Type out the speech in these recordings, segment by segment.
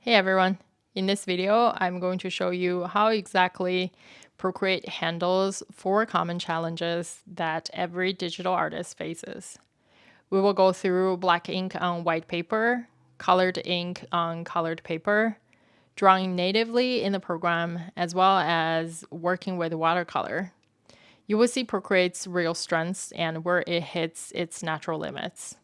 Hey everyone! In this video, I'm going to show you how exactly Procreate handles 4 common challenges that every digital artist faces. We will go through black ink on white paper, colored ink on colored paper, drawing natively in the program, as well as working with watercolor. You will see Procreate's real strengths and where it hits its natural limits.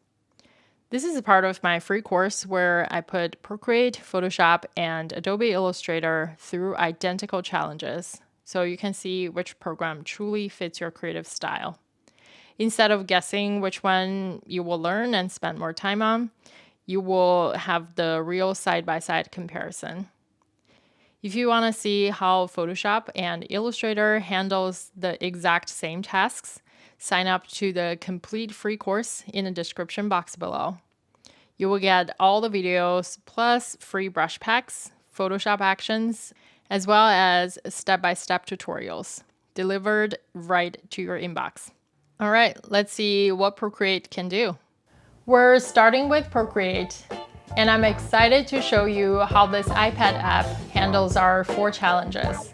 This is a part of my free course where I put Procreate, Photoshop, and Adobe Illustrator through identical challenges, so you can see which program truly fits your creative style. Instead of guessing which one you will learn and spend more time on, you will have the real side-by-side comparison. If you want to see how Photoshop and Illustrator handles the exact same tasks, sign up to the complete free course in the description box below. You will get all the videos plus free brush packs, Photoshop actions, as well as step-by-step tutorials delivered right to your inbox. All right, let's see what Procreate can do. We're starting with Procreate, and I'm excited to show you how this iPad app handles our 4 challenges.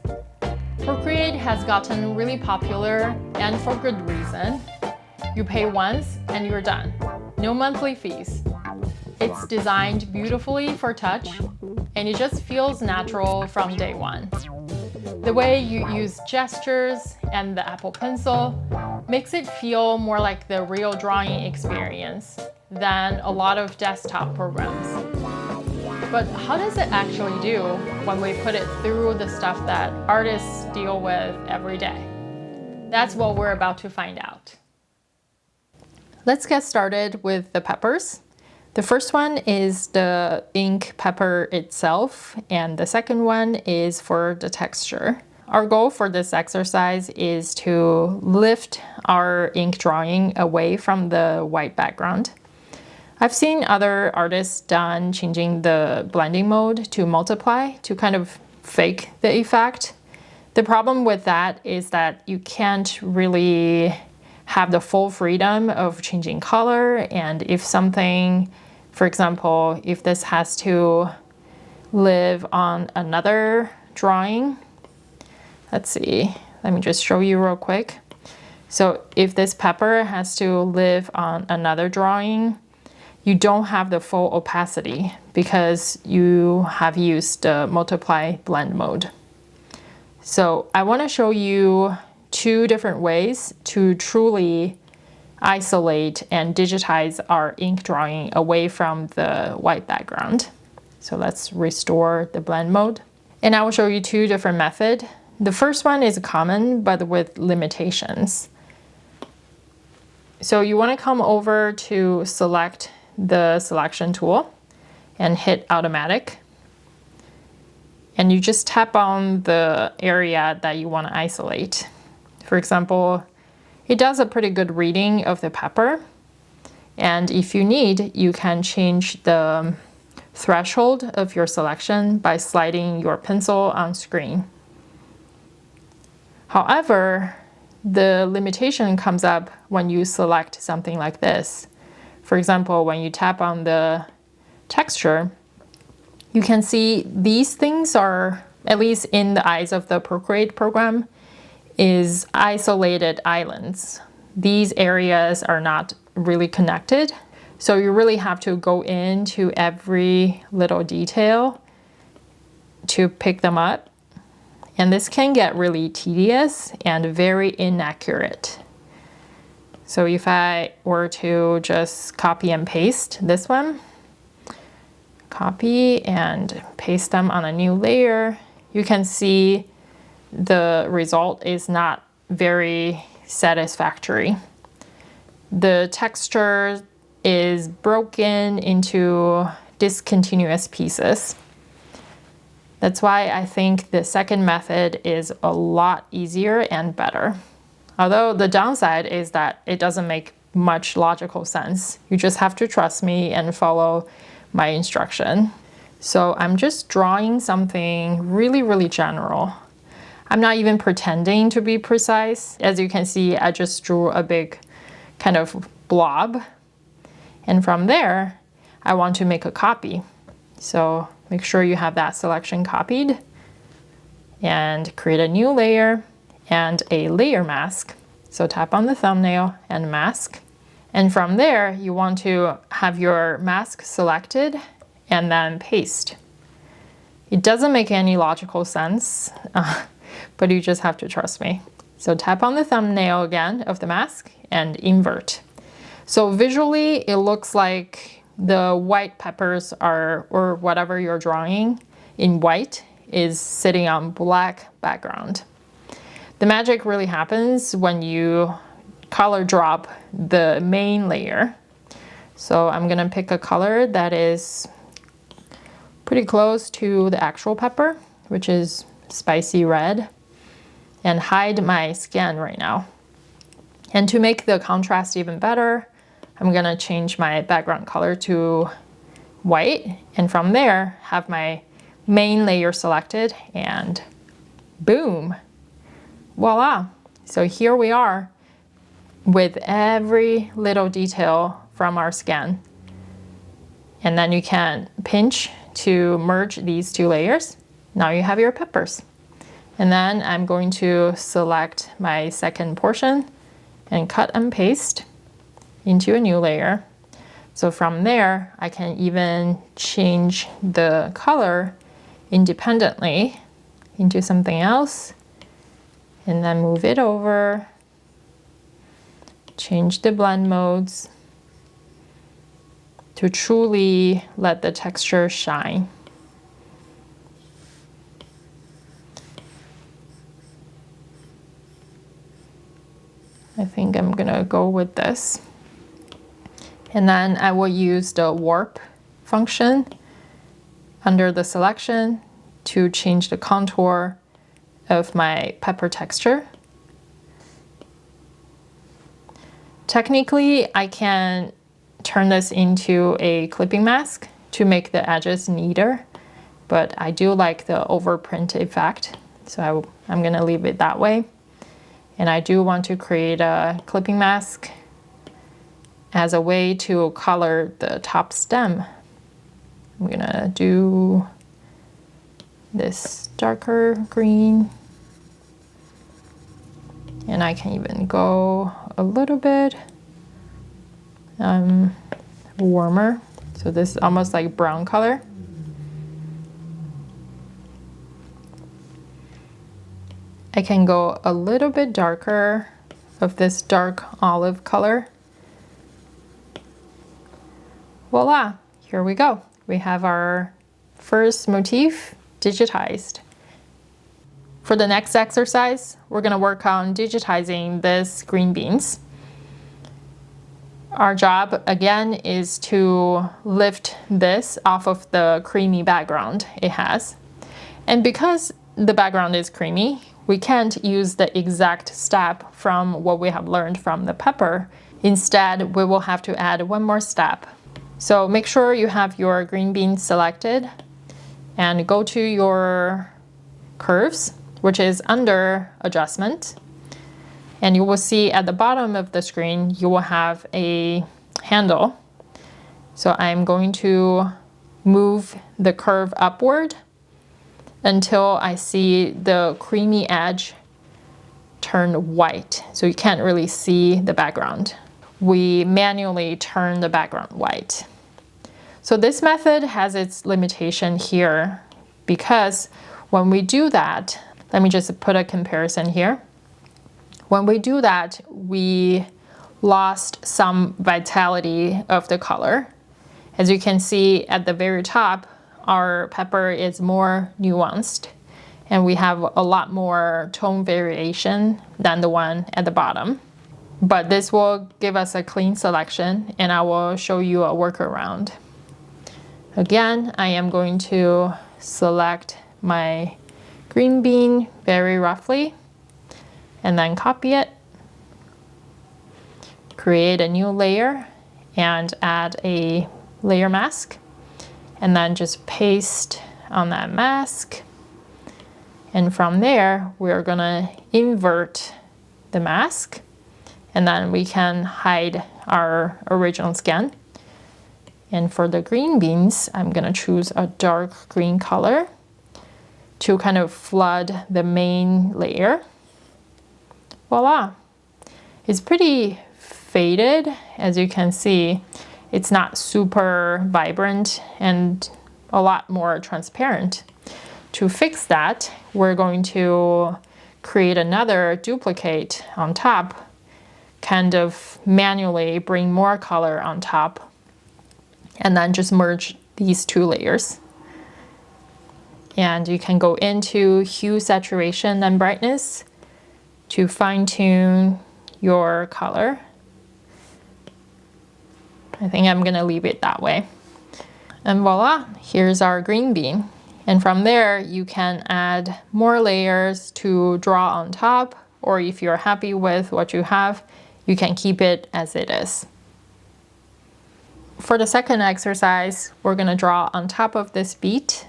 Procreate has gotten really popular, and for good reason. You pay once and you're done. No monthly fees. It's designed beautifully for touch, and it just feels natural from day one. The way you use gestures and the Apple Pencil makes it feel more like the real drawing experience than a lot of desktop programs. But how does it actually do when we put it through the stuff that artists deal with every day? That's what we're about to find out. Let's get started with the peppers. The first one is the ink pepper itself, and the second one is for the texture. Our goal for this exercise is to lift our ink drawing away from the white background. I've seen other artists done changing the blending mode to multiply to kind of fake the effect. The problem with that is that you can't really have the full freedom of changing color, and if something, for example, if this has to live on another drawing, let's see, let me just show you real quick. So if this pepper has to live on another drawing, you don't have the full opacity because you have used the multiply blend mode. So I want to show you 2 different ways to truly isolate and digitize our ink drawing away from the white background. So let's restore the blend mode. And I will show you 2 different methods. The first one is common, but with limitations. So you want to come over to select the selection tool and hit automatic. And you just tap on the area that you want to isolate. For example, it does a pretty good reading of the pepper. And if you need, you can change the threshold of your selection by sliding your pencil on screen. However, the limitation comes up when you select something like this. For example, when you tap on the texture, you can see these things are, at least in the eyes of the Procreate program, is isolated islands. These areas are not really connected, so you really have to go into every little detail to pick them up. And this can get really tedious and very inaccurate. So if I were to just copy and paste this one, copy and paste them on a new layer, you can see the result is not very satisfactory. The texture is broken into discontinuous pieces. That's why I think the second method is a lot easier and better. Although the downside is that it doesn't make much logical sense. You just have to trust me and follow my instruction. So I'm just drawing something really, really general. I'm not even pretending to be precise. As you can see, I just drew a big kind of blob. And from there, I want to make a copy. So make sure you have that selection copied, and create a new layer and a layer mask. So tap on the thumbnail and mask. And from there, you want to have your mask selected and then paste. It doesn't make any logical sense, but you just have to trust me. So tap on the thumbnail again of the mask and invert. So visually, it looks like the white peppers are, or whatever you're drawing in white, is sitting on black background. The magic really happens when you color drop the main layer. So I'm gonna pick a color that is pretty close to the actual pepper, which is spicy red, and hide my skin right now. And to make the contrast even better, I'm gonna change my background color to white, and from there have my main layer selected, and boom, voila. So here we are with every little detail from our scan. And then you can pinch to merge these two layers. Now you have your peppers. And then I'm going to select my second portion and cut and paste into a new layer. So from there, I can even change the color independently into something else, and then move it over, change the blend modes to truly let the texture shine. I think I'm gonna go with this. And then I will use the warp function under the selection to change the contour of my pepper texture. Technically, I can turn this into a clipping mask to make the edges neater, but I do like the overprint effect, so I'm gonna leave it that way. And I do want to create a clipping mask as a way to color the top stem. I'm gonna do this darker green, and I can even go a little bit warmer. So this is almost like brown color. I can go a little bit darker of this dark olive color. Voila, here we go. We have our first motif digitized. For the next exercise, we're gonna work on digitizing this green beans. Our job, again, is to lift this off of the creamy background it has. And because the background is creamy, we can't use the exact step from what we have learned from the pepper. Instead, we will have to add one more step. So make sure you have your green bean selected and go to your curves, which is under adjustment. And you will see at the bottom of the screen, you will have a handle. So I'm going to move the curve upward until I see the creamy edge turn white. So you can't really see the background. We manually turn the background white. So this method has its limitation here because when we do that, let me just put a comparison here. When we do that, we lost some vitality of the color. As you can see at the very top, our pepper is more nuanced and we have a lot more tone variation than the one at the bottom. But this will give us a clean selection, and I will show you a workaround. Again, I am going to select my green bean very roughly and then copy it, create a new layer and add a layer mask, and then just paste on that mask. And from there, we're gonna invert the mask, and then we can hide our original skin. And for the green beans, I'm gonna choose a dark green color to kind of flood the main layer. Voila. It's pretty faded, as you can see. It's not super vibrant and a lot more transparent. To fix that, we're going to create another duplicate on top, kind of manually bring more color on top, and then just merge these two layers. And you can go into hue, saturation, and brightness to fine-tune your color. I think I'm gonna leave it that way. And voila, here's our green bean. And from there, you can add more layers to draw on top, or if you're happy with what you have, you can keep it as it is. For the second exercise, we're gonna draw on top of this beet.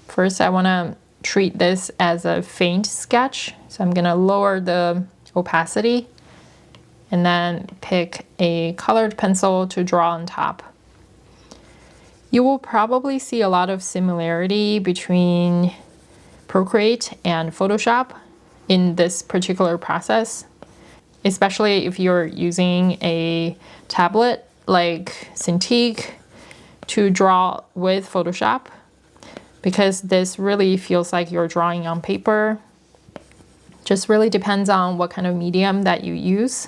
First, I wanna treat this as a faint sketch. So I'm gonna lower the opacity and then pick a colored pencil to draw on top. You will probably see a lot of similarity between Procreate and Photoshop in this particular process, especially if you're using a tablet like Cintiq to draw with Photoshop, because this really feels like you're drawing on paper. Just really depends on what kind of medium that you use.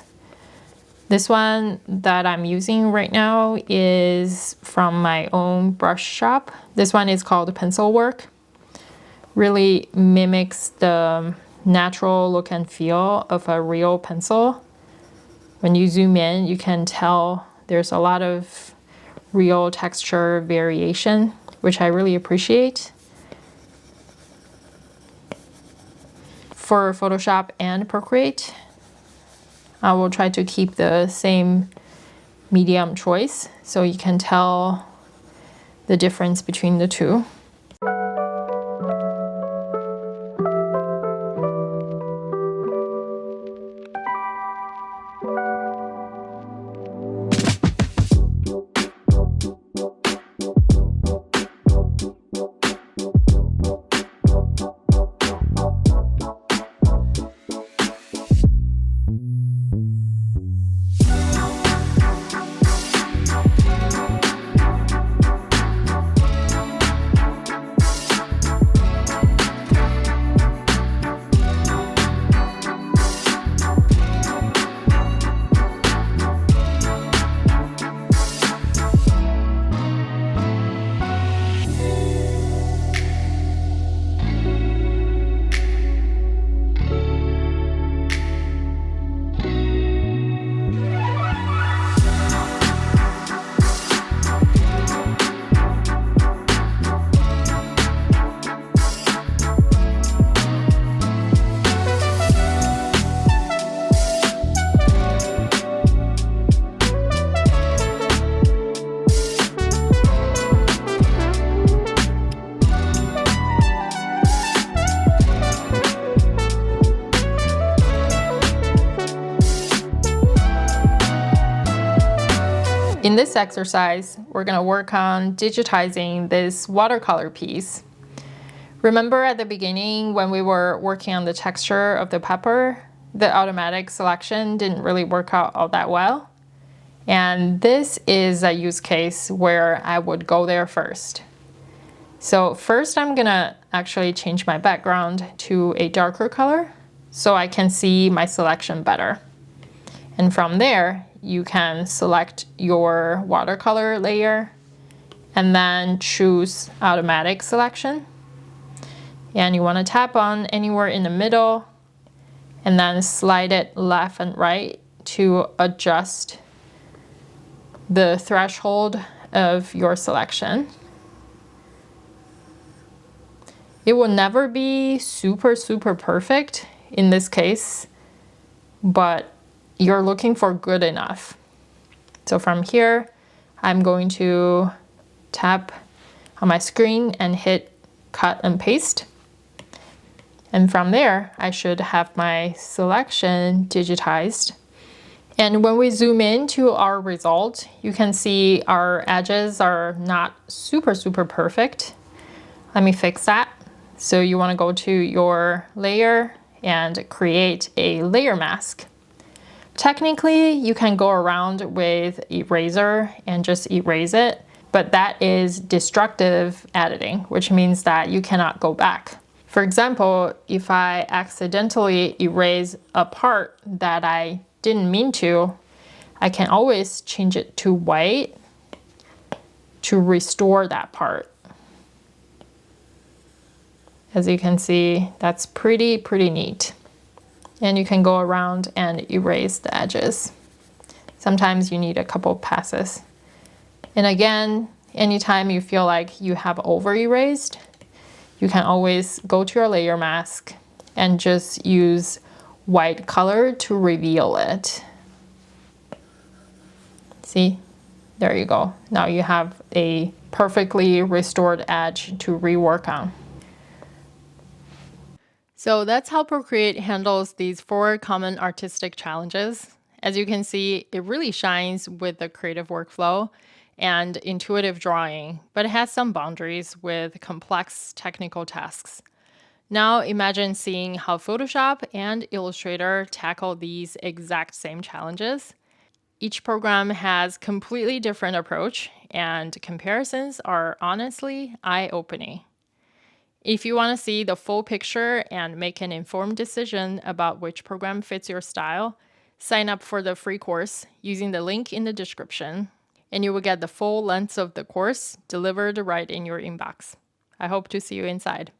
This one that I'm using right now is from my own brush shop. This one is called Pencil Work. Really mimics the natural look and feel of a real pencil. When you zoom in, you can tell there's a lot of real texture variation, which I really appreciate. For Photoshop and Procreate, I will try to keep the same medium choice so you can tell the difference between the two. In this exercise, we're going to work on digitizing this watercolor piece. Remember at the beginning when we were working on the texture of the pepper, the automatic selection didn't really work out all that well? And this is a use case where I would go there first. So first I'm gonna actually change my background to a darker color so I can see my selection better. And from there, you can select your watercolor layer and then choose automatic selection. And you want to tap on anywhere in the middle and then slide it left and right to adjust the threshold of your selection. It will never be super perfect in this case, but you're looking for good enough. So from here, I'm going to tap on my screen and hit cut and paste. And from there, I should have my selection digitized. And when we zoom into our result, you can see our edges are not super perfect. Let me fix that. So you want to go to your layer and create a layer mask. Technically, you can go around with eraser and just erase it, but that is destructive editing, which means that you cannot go back. For example, if I accidentally erase a part that I didn't mean to, I can always change it to white to restore that part. As you can see, that's pretty neat. And you can go around and erase the edges. Sometimes you need a couple passes. And again, anytime you feel like you have over erased, you can always go to your layer mask and just use white color to reveal it. See, there you go. Now you have a perfectly restored edge to rework on. So that's how Procreate handles these 4 common artistic challenges. As you can see, it really shines with the creative workflow and intuitive drawing, but it has some boundaries with complex technical tasks. Now imagine seeing how Photoshop and Illustrator tackle these exact same challenges. Each program has completely different approach, and comparisons are honestly eye-opening. If you want to see the full picture and make an informed decision about which program fits your style, sign up for the free course using the link in the description, and you will get the full length of the course delivered right in your inbox. I hope to see you inside.